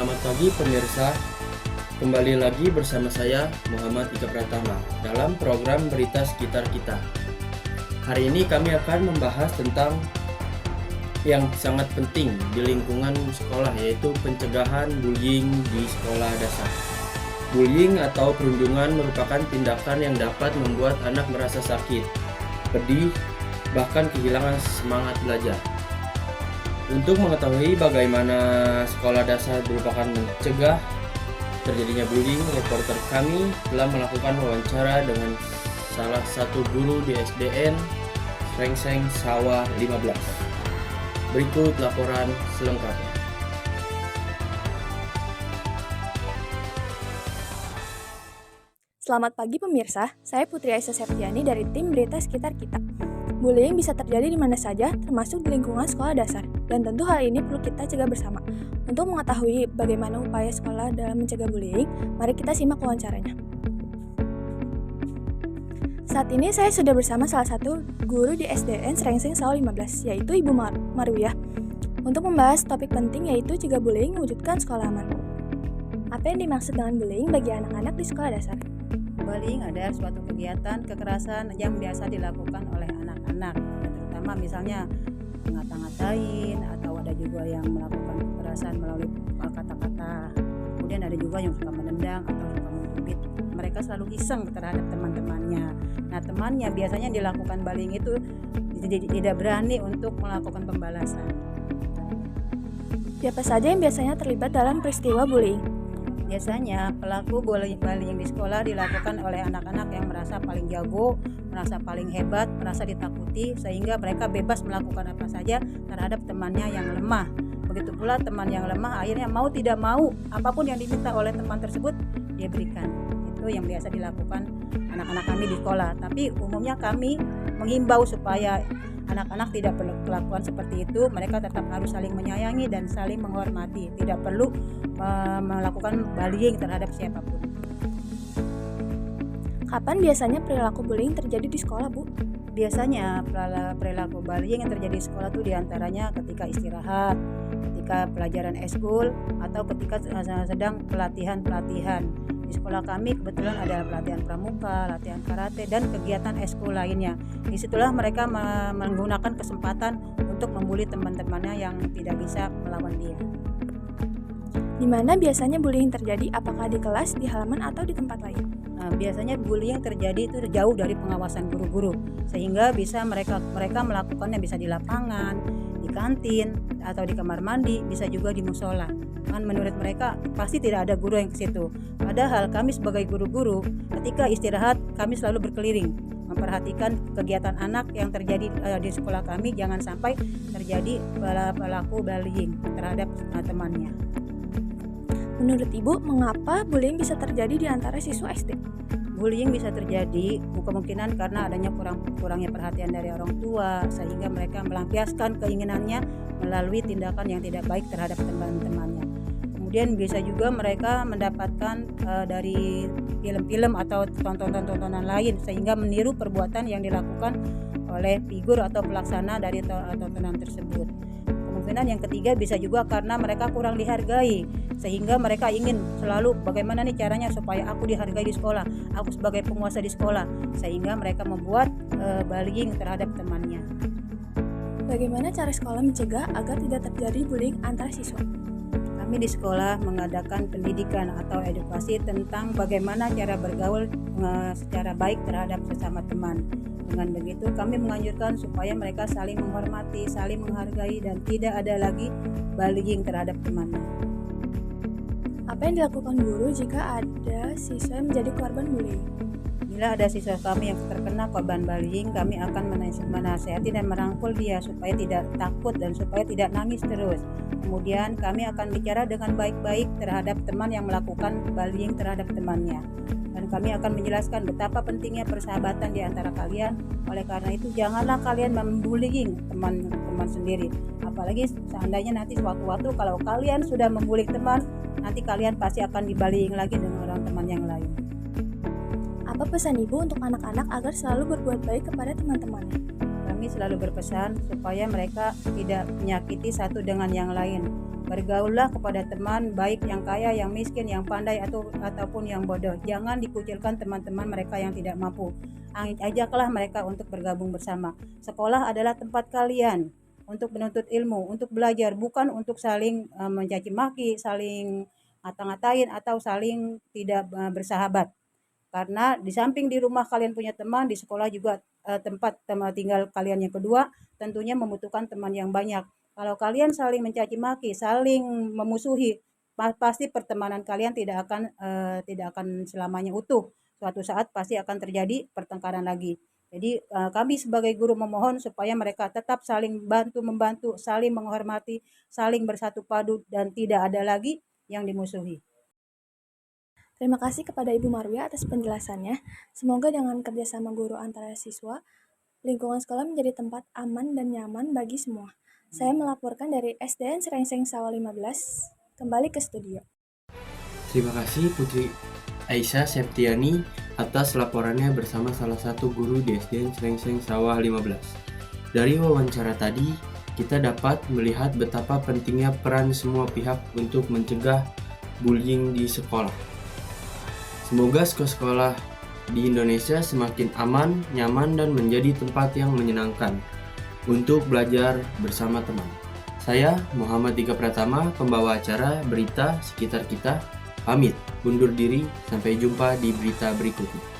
Selamat pagi pemirsa, kembali lagi bersama saya Muhammad Ika Pratama dalam program Berita Sekitar Kita. Hari ini kami akan membahas tentang yang sangat penting di lingkungan sekolah, yaitu pencegahan bullying di sekolah dasar. Bullying atau perundungan merupakan tindakan yang dapat membuat anak merasa sakit, pedih, bahkan kehilangan semangat belajar. Untuk mengetahui bagaimana sekolah dasar berupakan mencegah terjadinya bullying, reporter kami telah melakukan wawancara dengan salah satu guru di SDN Srengseng Sawah 15. Berikut laporan selengkapnya. Selamat pagi pemirsa, saya Putri Aisyah Septiani dari tim Berita Sekitar Kita. Bullying bisa terjadi di mana saja, termasuk di lingkungan sekolah dasar, dan tentu hal ini perlu kita cegah bersama. Untuk mengetahui bagaimana upaya sekolah dalam mencegah bullying, mari kita simak wawancaranya. Saat ini saya sudah bersama salah satu guru di SDN Srengseng Sawah 15, yaitu Ibu Marwiyah, untuk membahas topik penting yaitu cegah bullying mewujudkan sekolah aman. Apa yang dimaksud dengan bullying bagi anak-anak di sekolah dasar? Bullying adalah suatu kegiatan kekerasan yang biasa dilakukan oleh anak-anak, terutama misalnya ngata-ngatain, atau ada juga yang melakukan kekerasan melalui kata-kata. Kemudian ada juga yang suka menendang atau suka mencubit. Mereka selalu iseng terhadap teman-temannya. Nah, temannya biasanya dilakukan bullying itu tidak berani untuk melakukan pembalasan. Siapa saja yang biasanya terlibat dalam peristiwa bullying? Biasanya pelaku bullying di sekolah dilakukan oleh anak-anak yang merasa paling jago, merasa paling hebat, merasa ditakuti, sehingga mereka bebas melakukan apa saja terhadap temannya yang lemah. Begitu pula teman yang lemah akhirnya mau tidak mau apapun yang diminta oleh teman tersebut dia berikan. Itu yang biasa dilakukan anak-anak kami di sekolah. Tapi umumnya kami menghimbau supaya anak-anak tidak perlu kelakuan seperti itu. Mereka tetap harus saling menyayangi dan saling menghormati. Tidak perlu melakukan bullying terhadap siapapun. Kapan biasanya perilaku bullying terjadi di sekolah, Bu? Biasanya perilaku bullying yang terjadi di sekolah itu diantaranya ketika istirahat, ketika pelajaran eskul, atau ketika sedang pelatihan-pelatihan. Di sekolah kami kebetulan ada pelatihan pramuka, latihan karate, dan kegiatan eskul lainnya. Disitulah mereka menggunakan kesempatan untuk membuli teman-temannya yang tidak bisa melawan dia. Di mana biasanya bullying terjadi? Apakah di kelas, di halaman, atau di tempat lain? Nah, biasanya bullying terjadi itu jauh dari pengawasan guru-guru, sehingga bisa mereka melakukannya bisa di lapangan, di kantin, atau di kamar mandi, bisa juga di musola. Kan menurut mereka pasti tidak ada guru yang ke situ. Padahal kami sebagai guru-guru ketika istirahat kami selalu berkeliling memperhatikan kegiatan anak yang terjadi di sekolah kami, jangan sampai terjadi pelaku bullying terhadap temannya. Menurut Ibu, mengapa bullying bisa terjadi di antara siswa SD? Bullying bisa terjadi kemungkinan karena adanya kurangnya perhatian dari orang tua, sehingga mereka melampiaskan keinginannya melalui tindakan yang tidak baik terhadap teman-temannya. Kemudian bisa juga mereka mendapatkan dari film-film atau tontonan lain, sehingga meniru perbuatan yang dilakukan oleh figur atau pelaksana dari tontonan tersebut. Kemungkinan yang ketiga bisa juga karena mereka kurang dihargai, sehingga mereka ingin selalu bagaimana nih caranya supaya aku dihargai di sekolah, aku sebagai penguasa di sekolah, sehingga mereka membuat bullying terhadap temannya. Bagaimana cara sekolah mencegah agar tidak terjadi bullying antar siswa? Kami di sekolah mengadakan pendidikan atau edukasi tentang bagaimana cara bergaul secara baik terhadap sesama teman. Dengan begitu kami menganjurkan supaya mereka saling menghormati, saling menghargai, dan tidak ada lagi bullying terhadap temannya. Apa yang dilakukan guru jika ada siswa yang menjadi korban bullying? Bila ada siswa kami yang terkena korban bullying, kami akan menasihati dan merangkul dia supaya tidak takut dan supaya tidak nangis terus. Kemudian kami akan bicara dengan baik-baik terhadap teman yang melakukan bullying terhadap temannya. Dan kami akan menjelaskan betapa pentingnya persahabatan di antara kalian. Oleh karena itu janganlah kalian membullying teman-teman sendiri. Apalagi seandainya nanti suatu-waktu kalau kalian sudah membuli teman, nanti kalian pasti akan dibullying lagi dengan orang teman yang lain. Apa pesan Ibu untuk anak-anak agar selalu berbuat baik kepada teman-temannya? Kami selalu berpesan supaya mereka tidak menyakiti satu dengan yang lain. Bergaullah kepada teman baik yang kaya, yang miskin, yang pandai ataupun yang bodoh. Jangan dikucilkan teman-teman mereka yang tidak mampu. Ajaklah mereka untuk bergabung bersama. Sekolah adalah tempat kalian untuk menuntut ilmu, untuk belajar, bukan untuk saling mencaci maki, saling ngata-ngatain atau saling tidak bersahabat. Karena di samping di rumah kalian punya teman, di sekolah juga tempat tinggal kalian yang kedua tentunya membutuhkan teman yang banyak. Kalau kalian saling mencaci maki, saling memusuhi, pasti pertemanan kalian tidak akan selamanya utuh. Suatu saat pasti akan terjadi pertengkaran lagi. Jadi kami sebagai guru memohon supaya mereka tetap saling bantu-membantu, saling menghormati, saling bersatu padu, dan tidak ada lagi yang dimusuhi. Terima kasih kepada Ibu Marwia atas penjelasannya. Semoga dengan kerjasama guru antara siswa, lingkungan sekolah menjadi tempat aman dan nyaman bagi semua. Saya melaporkan dari SDN Serengseng Sawah 15, kembali ke studio. Terima kasih Putri Aisyah Septiani atas laporannya bersama salah satu guru di SDN Serengseng Sawah 15. Dari wawancara tadi, kita dapat melihat betapa pentingnya peran semua pihak untuk mencegah bullying di sekolah. Semoga sekolah-sekolah di Indonesia semakin aman, nyaman, dan menjadi tempat yang menyenangkan untuk belajar bersama teman. Saya Muhammad Ika Pratama, pembawa acara Berita Sekitar Kita, pamit undur diri, sampai jumpa di berita berikutnya.